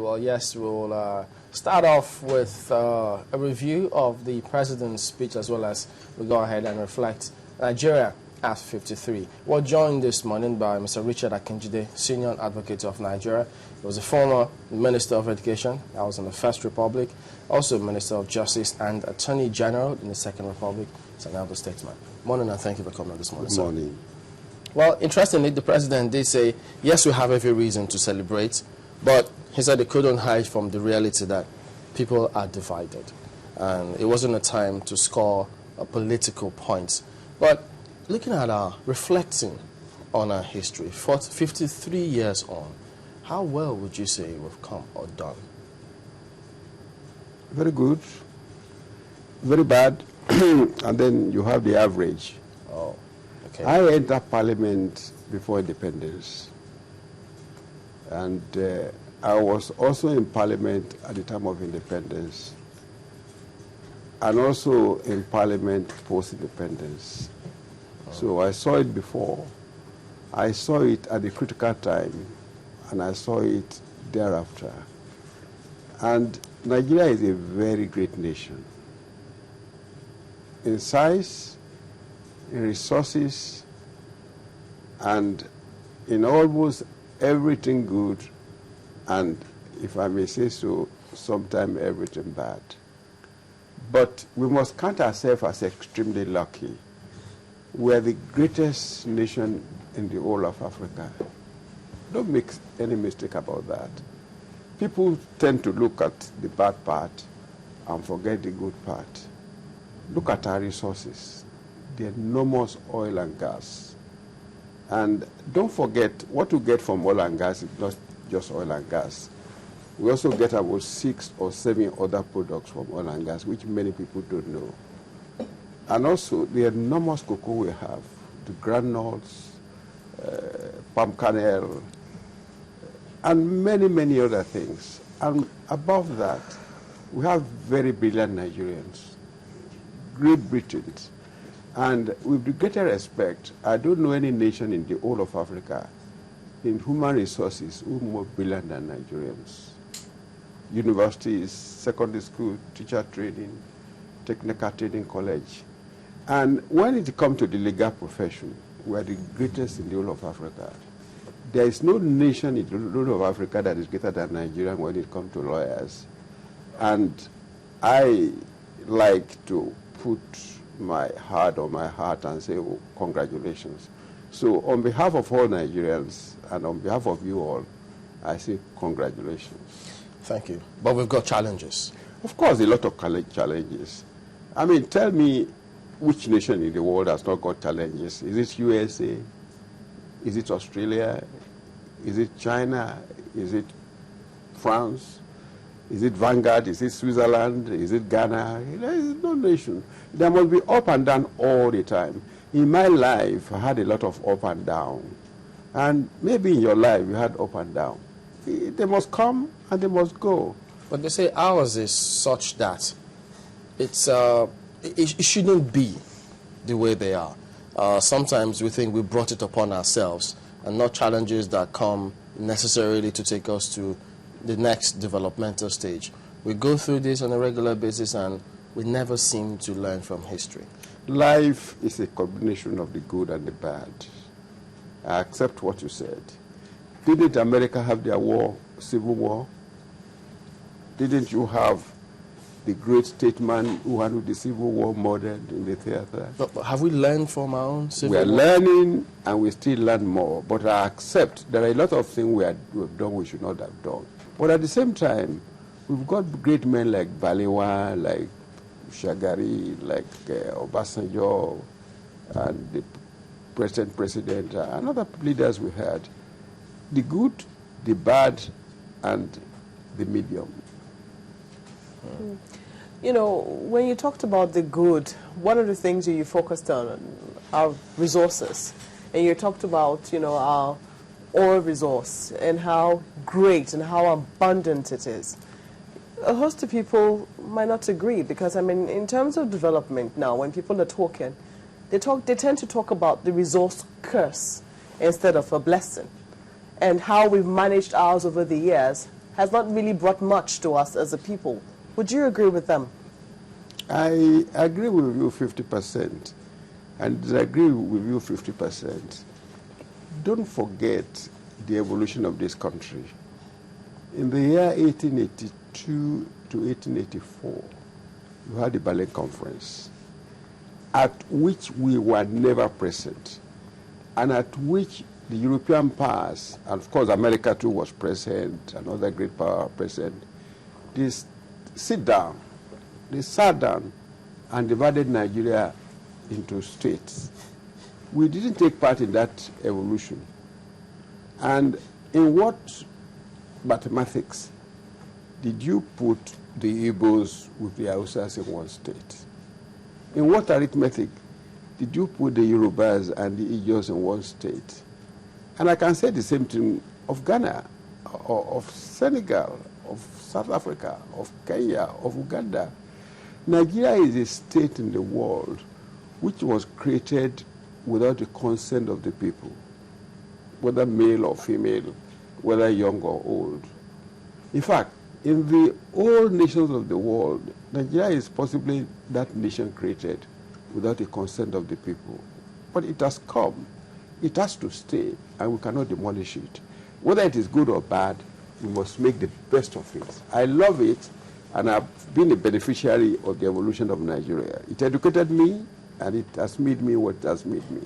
Well, yes, we'll start off with a review of the president's speech, as well as we go ahead and reflect Nigeria at 53. We're joined this morning by Mr. Richard Akinjide, Senior Advocate of Nigeria. He was a former Minister of Education, that was in the First Republic, also Minister of Justice and Attorney General in the Second Republic. He's an elder statesman. Morning, and thank you for coming this morning, sir. Good morning. Well, interestingly, the president did say, yes, we have every reason to celebrate, but he said he couldn't hide from the reality that people are divided. And it wasn't a time to score a political points. But looking at reflecting on our history, 53 years on, how well would you say we've come or done? Very good, very bad, and then you have the average. Oh, okay. I entered Parliament before independence, and I was also in Parliament at the time of independence, and also in Parliament post-independence. Oh. So I saw it before, I saw it at the critical time, and I saw it thereafter. And Nigeria is a very great nation. In size, in resources, and in almost everything good, and if I may say so, sometimes everything bad. But we must count ourselves as extremely lucky. We are the greatest nation in the whole of Africa. Don't make any mistake about that. People tend to look at the bad part and forget the good part. Look at our resources, the enormous oil and gas. And don't forget, what we get from oil and gas is not just oil and gas. We also get about 6 or 7 other products from oil and gas, which many people don't know. And also the enormous cocoa we have, the granules, palm kernel, and many, many other things. And above that, we have very brilliant Nigerians, Great Britain. And with the greater respect, I don't know any nation in the whole of Africa in human resources who are more brilliant than Nigerians. Universities, secondary school, teacher training, technical training college. And when it comes to the legal profession, we are the greatest in the whole of Africa. There is no nation in the whole of Africa that is greater than Nigeria when it comes to lawyers. And I like to put my heart on my heart and say, oh, congratulations. So on behalf of all Nigerians and on behalf of you all, I say congratulations. Thank you. But we've got challenges. Of course, a lot of challenges. I mean, tell me which nation in the world has not got challenges. Is it USA? Is it Australia? Is it China? Is it France? Is it Vanguard? Is it Switzerland? Is it Ghana? There is no nation. There must be up and down all the time. In my life, I had a lot of up and down. And maybe in your life, you had up and down. They must come and they must go. But they say ours is such that it shouldn't be the way they are. Sometimes we think we brought it upon ourselves, and not challenges that come necessarily to take us to the next developmental stage. We go through this on a regular basis, and we never seem to learn from history. Life is a combination of the good and the bad. I accept what you said. Didn't America have their war, civil war? Didn't you have the great statesman who handled the civil war modeled in the theater? But have we learned from our own civil war? We are learning, and we still learn more. But I accept there are a lot of things we have done we should not have done. But at the same time, we've got great men like Balewa, like Shagari, like Obasanjo, and the present president, and other leaders we had. The good, the bad, and the medium. You know, when you talked about the good, one of the things that you focused on are resources. And you talked about, our oil resource and how great and how abundant it is. A host of people might not agree because, in terms of development now, when people are talking, they tend to talk about the resource curse instead of a blessing. And how we've managed ours over the years has not really brought much to us as a people. Would you agree with them? I agree with you 50% and disagree with you 50%. Don't forget the evolution of this country. In the year 1882 to 1884, you had the Berlin Conference, at which we were never present, and at which the European powers, and of course America too was present, and other great power present, they sat down and divided Nigeria into states. We didn't take part in that evolution. And in what mathematics did you put the Igbos with the Hausas in one state? In what arithmetic did you put the Yorubas and the Ijos in one state? And I can say the same thing of Ghana, of Senegal, of South Africa, of Kenya, of Uganda. Nigeria is a state in the world which was created without the consent of the people, whether male or female, whether young or old. In fact, in the old nations of the world, Nigeria is possibly that nation created without the consent of the people. But it has come. It has to stay, and we cannot demolish it. Whether it is good or bad, we must make the best of it. I love it, and I've been a beneficiary of the evolution of Nigeria. It educated me, and it has made me what it has made me.